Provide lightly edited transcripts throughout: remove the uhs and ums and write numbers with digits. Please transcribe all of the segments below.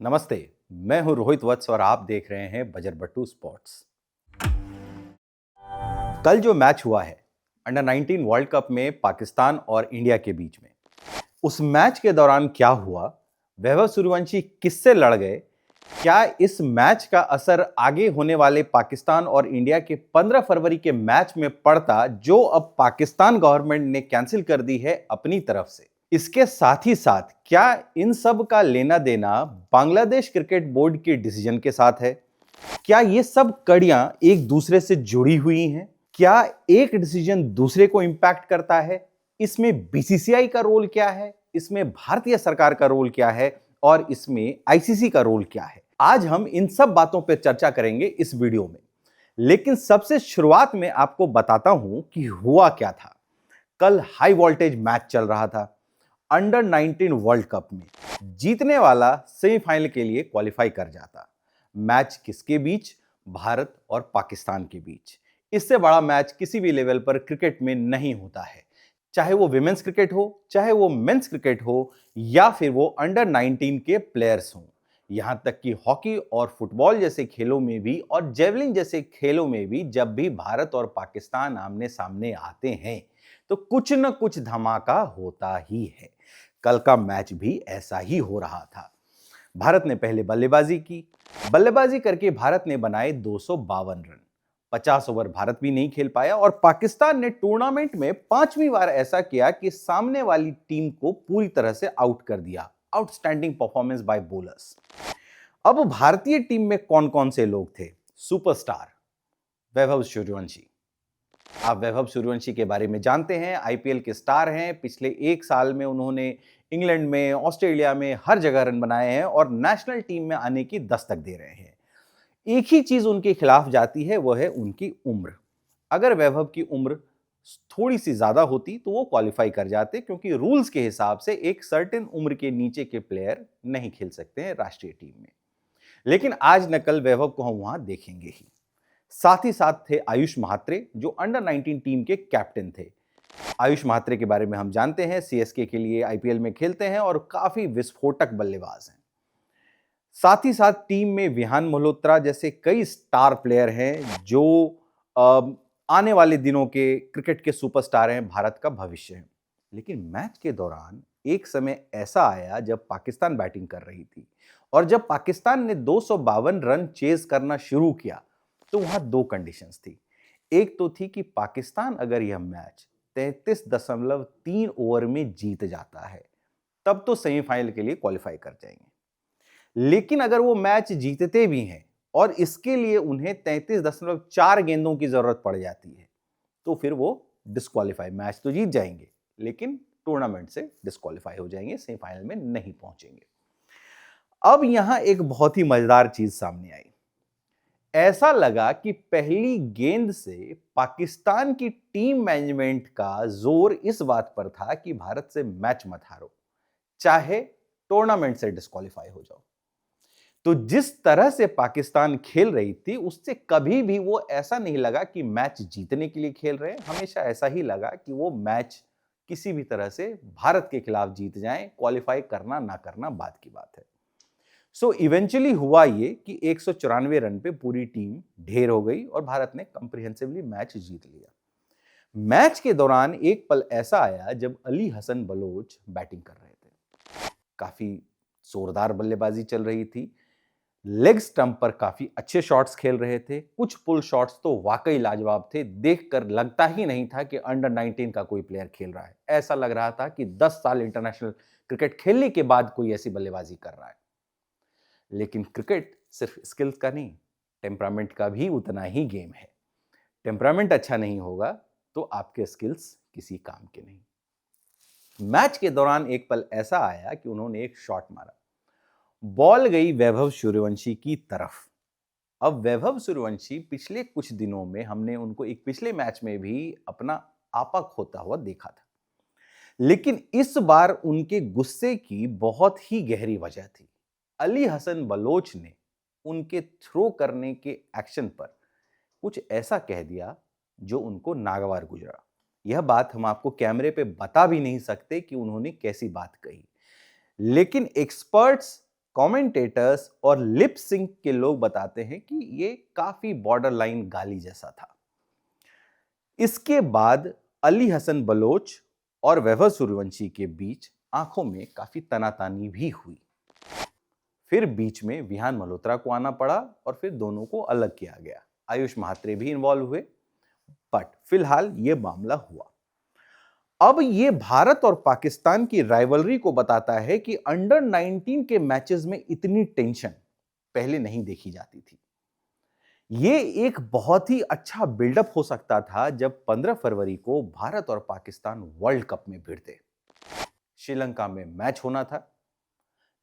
नमस्ते। मैं हूं रोहित वत्स और आप देख रहे हैं बजरबट्टू स्पोर्ट्स। कल जो मैच हुआ है अंडर 19 वर्ल्ड कप में पाकिस्तान और इंडिया के बीच में, उस मैच के दौरान क्या हुआ, वैभव सूर्यवंशी किससे लड़ गए, क्या इस मैच का असर आगे होने वाले पाकिस्तान और इंडिया के 15 फरवरी के मैच में पड़ता, जो अब पाकिस्तान गवर्नमेंट ने कैंसिल कर दी है अपनी तरफ से। इसके साथ ही साथ क्या इन सब का लेना देना बांग्लादेश क्रिकेट बोर्ड के डिसीजन के साथ है? क्या ये सब कड़ियां एक दूसरे से जुड़ी हुई हैं? क्या एक डिसीजन दूसरे को इंपैक्ट करता है? इसमें बीसीसीआई का रोल क्या है? इसमें भारतीय सरकार का रोल क्या है? और इसमें आईसीसी का रोल क्या है? आज हम इन सब बातों पर चर्चा करेंगे इस वीडियो में। लेकिन सबसे शुरुआत में आपको बताता हूं कि हुआ क्या था। कल हाई वोल्टेज मैच चल रहा था अंडर 19 वर्ल्ड कप में। जीतने वाला सेमीफाइनल के लिए क्वालिफाई कर जाता। मैच किसके बीच? भारत और पाकिस्तान के बीच। इससे बड़ा मैच किसी भी लेवल पर क्रिकेट में नहीं होता है, चाहे वो विमेंस क्रिकेट हो, चाहे वो मेंस क्रिकेट हो, या फिर वो अंडर 19 के प्लेयर्स हों। यहां तक कि हॉकी और फुटबॉल जैसे खेलों में भी और जेवलिन जैसे खेलों में भी जब भी भारत और पाकिस्तान आमने सामने आते हैं तो कुछ न कुछ धमाका होता ही है। कल का मैच भी ऐसा ही हो रहा था। भारत ने पहले बल्लेबाजी की। बल्लेबाजी करके भारत ने बनाए 252 रन। 50 ओवर भारत भी नहीं खेल पाया और पाकिस्तान ने टूर्नामेंट में 5वीं बार ऐसा किया कि सामने वाली टीम को पूरी तरह से आउट कर दिया। Outstanding performance by bowlers. अब भारतीय टीम में कौन कौन से लोग थे? सुपरस्टार वैभव सूर्यवंशी। आप वैभव सूर्यवंशी के बारे में जानते हैं, आईपीएल के स्टार हैं। पिछले एक साल में उन्होंने इंग्लैंड में, ऑस्ट्रेलिया में हर जगह रन बनाए हैं और नेशनल टीम में आने की दस्तक दे रहे हैं। एक ही चीज उनके खिलाफ जाती है, वो है उनकी उम्र। अगर वैभव की उम्र थोड़ी सी ज्यादा होती तो वो क्वालिफाई कर जाते, क्योंकि रूल्स के हिसाब से एक सर्टेन उम्र के नीचे के प्लेयर नहीं खेल सकते हैं राष्ट्रीय टीम में। लेकिन आज न कल वैभव को हम वहां देखेंगे ही। साथ ही साथ थे आयुष म्हात्रे, जो अंडर 19 टीम के कैप्टन थे। आयुष म्हात्रे के बारे में हम जानते हैं, सीएसके के लिए आईपीएल में खेलते हैं और काफी विस्फोटक बल्लेबाज हैं। साथ ही साथ टीम में विहान मल्होत्रा जैसे कई स्टार प्लेयर हैं, जो आने वाले दिनों के क्रिकेट के सुपरस्टार हैं, भारत का भविष्य है। लेकिन मैच के दौरान एक समय ऐसा आया जब पाकिस्तान बैटिंग कर रही थी और जब पाकिस्तान ने 252 रन चेज करना शुरू किया तो वहां दो कंडीशंस थी। एक तो थी कि पाकिस्तान अगर यह मैच 33.3 ओवर में जीत जाता है तब तो सेमीफाइनल के लिए क्वालिफाई कर जाएंगे। लेकिन अगर वो मैच जीतते भी हैं और इसके लिए उन्हें 33.4 गेंदों की जरूरत पड़ जाती है तो फिर वो डिस्क्वालीफाई, मैच तो जीत जाएंगे लेकिन टूर्नामेंट से डिस्क्वालीफाई हो जाएंगे, सेमीफाइनल में नहीं पहुंचेंगे। अब यहां एक बहुत ही मजेदार चीज सामने आई। ऐसा लगा कि पहली गेंद से पाकिस्तान की टीम मैनेजमेंट का जोर इस बात पर था कि भारत से मैच मत हारो, चाहे टूर्नामेंट से डिस्क्वालीफाई हो जाओ। तो जिस तरह से पाकिस्तान खेल रही थी उससे कभी भी वो ऐसा नहीं लगा कि मैच जीतने के लिए खेल रहे हैं। हमेशा ऐसा ही लगा कि वो मैच किसी भी तरह से भारत के खिलाफ जीत जाएं, क्वालिफाई करना ना करना बात की बात है। सो इवेंचुअली हुआ ये कि 194 रन पे पूरी टीम ढेर हो गई और भारत ने कंप्रिहेंसिवली मैच जीत लिया। मैच के दौरान एक पल ऐसा आया जब अली हसन बलोच बैटिंग कर रहे थे। काफी जोरदार बल्लेबाजी चल रही थी। लेग स्टंप पर काफी अच्छे शॉट्स खेल रहे थे। कुछ पुल शॉट्स तो वाकई लाजवाब थे, देखकर लगता ही नहीं था कि अंडर 19 का कोई प्लेयर खेल रहा है। ऐसा लग रहा था कि 10 साल इंटरनेशनल क्रिकेट खेलने के बाद कोई ऐसी बल्लेबाजी कर रहा है। लेकिन क्रिकेट सिर्फ स्किल्स का नहीं, टेम्परामेंट का भी उतना ही गेम है। टेम्परामेंट अच्छा नहीं होगा तो आपके स्किल्स किसी काम के नहीं। मैच के दौरान एक पल ऐसा आया कि उन्होंने एक शॉट मारा, बॉल गई वैभव सूर्यवंशी की तरफ। अब वैभव सूर्यवंशी पिछले कुछ दिनों में हमने उनको एक पिछले मैच में भी अपना आपा खोता हुआ देखा था, लेकिन इस बार उनके गुस्से की बहुत ही गहरी वजह थी। अली हसन बलोच ने उनके थ्रो करने के एक्शन पर कुछ ऐसा कह दिया जो उनको नागवार गुजरा। यह बात हम आपको कैमरे पे बता भी नहीं सकते कि उन्होंने कैसी बात कही, लेकिन एक्सपर्ट्स कमेंटेटर्स और लिप सिंक के लोग बताते हैं कि ये काफी बॉर्डर लाइन गाली जैसा था। इसके बाद अली हसन बलोच और वैभव सूर्यवंशी के बीच आंखों में काफी तनातानी भी हुई। फिर बीच में विहान मल्होत्रा को आना पड़ा और फिर दोनों को अलग किया गया। आयुष महात्रे भी इन्वॉल्व हुए, बट फिलहाल यह मामला हुआ। अब यह भारत और पाकिस्तान की राइवलरी को बताता है कि अंडर 19 के मैचेस में इतनी टेंशन पहले नहीं देखी जाती थी। यह एक बहुत ही अच्छा बिल्डअप हो सकता था जब 15 फरवरी को भारत और पाकिस्तान वर्ल्ड कप में भिड़ते। श्रीलंका में मैच होना था,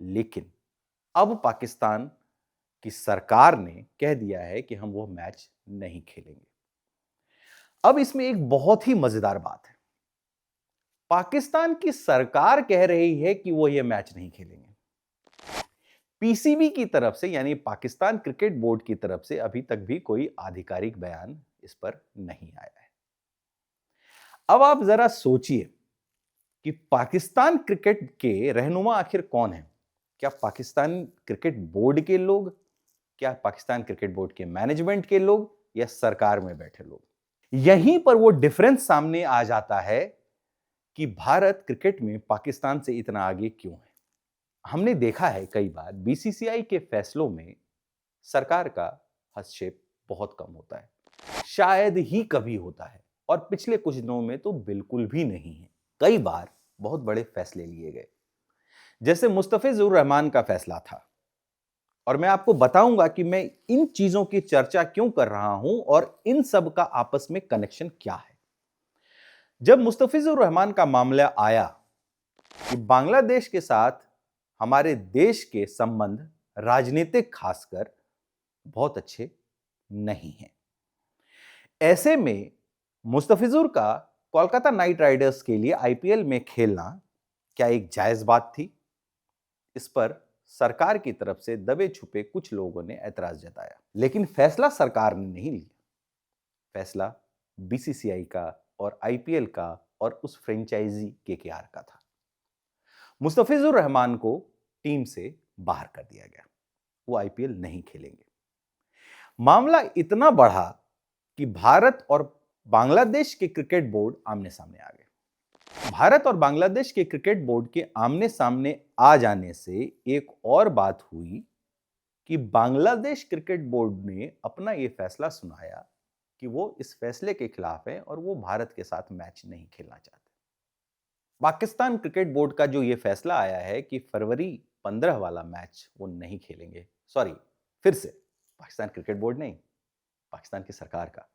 लेकिन अब पाकिस्तान की सरकार ने कह दिया है कि हम वो मैच नहीं खेलेंगे। अब इसमें एक बहुत ही मजेदार बात है। पाकिस्तान की सरकार कह रही है कि वो ये मैच नहीं खेलेंगे। पीसीबी की तरफ से, यानी पाकिस्तान क्रिकेट बोर्ड की तरफ से अभी तक भी कोई आधिकारिक बयान इस पर नहीं आया है। अब आप जरा सोचिए कि पाकिस्तान क्रिकेट के रहनुमा आखिर कौन है? क्या पाकिस्तान क्रिकेट बोर्ड के लोग, क्या पाकिस्तान क्रिकेट बोर्ड के मैनेजमेंट के लोग, या सरकार में बैठे लोग? यहीं पर वो डिफरेंस सामने आ जाता है कि भारत क्रिकेट में पाकिस्तान से इतना आगे क्यों है। हमने देखा है कई बार बीसीसीआई के फैसलों में सरकार का हस्तक्षेप बहुत कम होता है, शायद ही कभी होता है, और पिछले कुछ दिनों में तो बिल्कुल भी नहीं है। कई बार बहुत बड़े फैसले लिए गए, जैसे मुस्तफिजुर रहमान का फैसला था, और मैं आपको बताऊंगा कि मैं इन चीजों की चर्चा क्यों कर रहा हूं और इन सब का आपस में कनेक्शन क्या है। जब मुस्तफिजुर रहमान का मामला आया कि बांग्लादेश के साथ हमारे देश के संबंध राजनीतिक खासकर बहुत अच्छे नहीं हैं, ऐसे में मुस्तफिजुर का कोलकाता नाइट राइडर्स के लिए आईपीएल में खेलना क्या एक जायज बात थी? इस पर सरकार की तरफ से दबे छुपे कुछ लोगों ने ऐतराज जताया, लेकिन फैसला सरकार ने नहीं लिया। फैसला बीसीसीआई का और आईपीएल का और उस फ्रेंचाइजी केकेआर का था। मुस्तफिजुर रहमान को टीम से बाहर कर दिया गया, वो आईपीएल नहीं खेलेंगे। मामला इतना बढ़ा कि भारत और बांग्लादेश के क्रिकेट बोर्ड आमने सामने आ गए। भारत और बांग्लादेश के क्रिकेट बोर्ड के आमने सामने आ जाने से एक और बात हुई कि बांग्लादेश क्रिकेट बोर्ड ने अपना यह फैसला सुनाया कि वो इस फैसले के खिलाफ है और वो भारत के साथ मैच नहीं खेलना चाहते। पाकिस्तान क्रिकेट बोर्ड का जो ये फैसला आया है कि फरवरी 15 वाला मैच वो नहीं खेलेंगे, सॉरी, फिर से पाकिस्तान क्रिकेट बोर्ड नहीं, पाकिस्तान की सरकार का,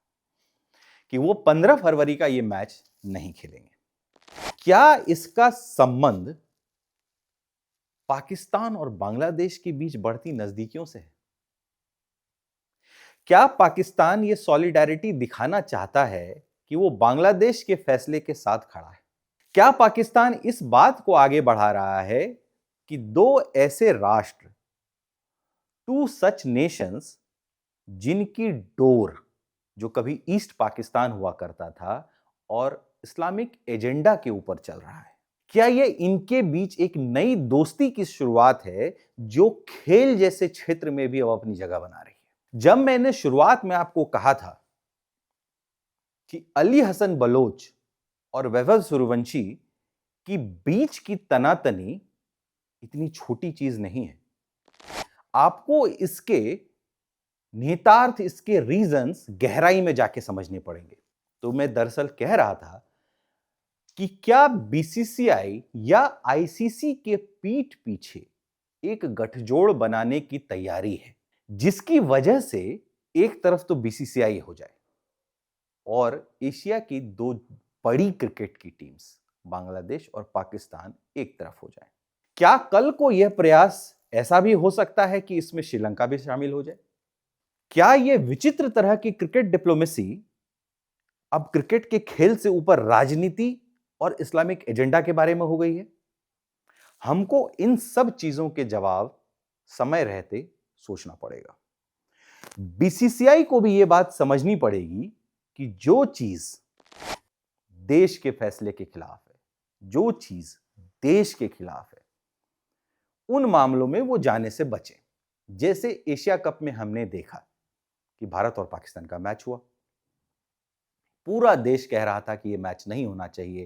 कि वो 15 फरवरी का ये मैच नहीं खेलेंगे। क्या इसका संबंध पाकिस्तान और बांग्लादेश के बीच बढ़ती नजदीकियों से है? क्या पाकिस्तान ये सॉलिडेरिटी दिखाना चाहता है कि वो बांग्लादेश के फैसले के साथ खड़ा है? क्या पाकिस्तान इस बात को आगे बढ़ा रहा है कि दो ऐसे राष्ट्र, टू सच नेशंस, जिनकी डोर जो कभी ईस्ट पाकिस्तान हुआ करता था और इस्लामिक एजेंडा के ऊपर चल रहा है, क्या ये इनके बीच एक नई दोस्ती की शुरुआत है जो खेल जैसे क्षेत्र में भी अब अपनी जगह बना रही है? जब मैंने शुरुआत में आपको कहा था कि अली हसन बलोच और वैभव सूर्यवंशी की बीच की तनातनी इतनी छोटी चीज नहीं है, आपको इसके निहितार्थ, इसके रीजंस गहराई में जाके समझने पड़ेंगे। तो मैं दरअसल कह रहा था कि क्या बीसीसीआई या आईसीसी के पीठ पीछे एक गठजोड़ बनाने की तैयारी है, जिसकी वजह से एक तरफ तो बीसीसीआई हो जाए और एशिया की दो बड़ी क्रिकेट की टीम्स बांग्लादेश और पाकिस्तान एक तरफ हो जाए? क्या कल को यह प्रयास ऐसा भी हो सकता है कि इसमें श्रीलंका भी शामिल हो जाए? क्या यह विचित्र तरह की क्रिकेट डिप्लोमेसी अब क्रिकेट के खेल से ऊपर राजनीति और इस्लामिक एजेंडा के बारे में हो गई है? हमको इन सब चीजों के जवाब समय रहते सोचना पड़ेगा। बीसीसीआई को भी यह बात समझनी पड़ेगी कि जो चीज देश के फैसले के खिलाफ है, जो चीज देश के खिलाफ है, उन मामलों में वो जाने से बचें। जैसे एशिया कप में हमने देखा कि भारत और पाकिस्तान का मैच हुआ, पूरा देश कह रहा था कि ये मैच नहीं होना चाहिए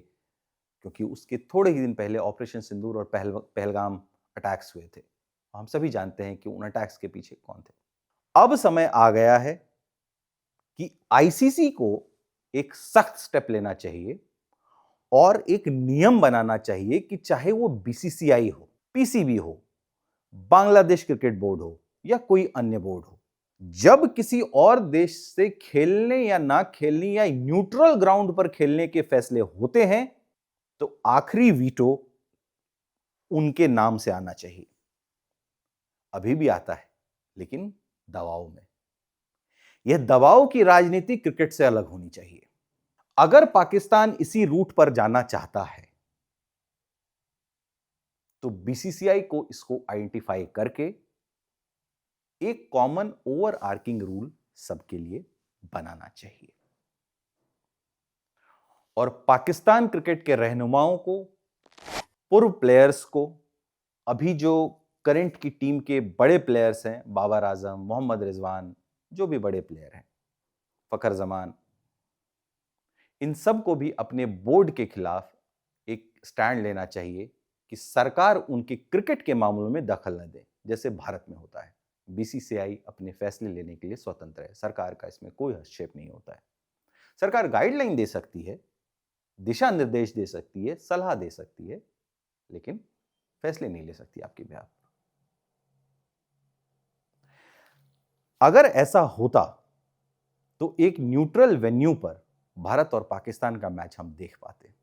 क्योंकि उसके थोड़े ही दिन पहले ऑपरेशन सिंदूर और पहलगाम अटैक्स हुए थे। हम सभी जानते हैं कि उन अटैक्स के पीछे कौन थे। अब समय आ गया है कि आईसीसी को एक सख्त स्टेप लेना चाहिए और एक नियम बनाना चाहिए कि चाहे वो बीसीसीआई हो, पीसीबी हो, बांग्लादेश क्रिकेट बोर्ड हो या कोई अन्य बोर्ड हो, जब किसी और देश से खेलने या ना खेलने या न्यूट्रल ग्राउंड पर खेलने के फैसले होते हैं तो आखिरी वीटो उनके नाम से आना चाहिए। अभी भी आता है, लेकिन दबाव में। यह दबाव की राजनीति क्रिकेट से अलग होनी चाहिए। अगर पाकिस्तान इसी रूट पर जाना चाहता है तो बीसीसीआई को इसको आइडेंटिफाई करके एक कॉमन ओवर आर्किंग रूल सबके लिए बनाना चाहिए और पाकिस्तान क्रिकेट के रहनुमाओं को, पूर्व प्लेयर्स को, अभी जो करंट की टीम के बड़े प्लेयर्स हैं, बाबर आजम, मोहम्मद रिजवान, जो भी बड़े प्लेयर हैं, फखर जमान, इन सब को भी अपने बोर्ड के खिलाफ एक स्टैंड लेना चाहिए कि सरकार उनके क्रिकेट के मामलों में दखल न दे, जैसे भारत में होता है। बीसीसीआई अपने फैसले लेने के लिए स्वतंत्र है, सरकार का इसमें कोई हस्तक्षेप नहीं होता है। सरकार गाइडलाइन दे सकती है, दिशा निर्देश दे सकती है, सलाह दे सकती है, लेकिन फैसले नहीं ले सकती आपके बिहाफ। अगर ऐसा होता तो एक न्यूट्रल वेन्यू पर भारत और पाकिस्तान का मैच हम देख पाते,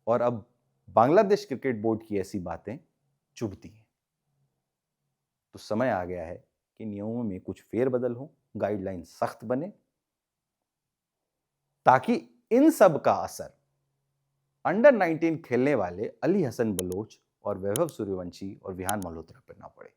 और अब बांग्लादेश क्रिकेट बोर्ड की ऐसी बातें चुभती हैं। तो समय आ गया है कि नियमों में कुछ फेरबदल हो, गाइडलाइन सख्त बने, ताकि इन सब का असर अंडर 19 खेलने वाले अली हसन बलोच और वैभव सूर्यवंशी और विहान मल्होत्रा पर ना पड़े।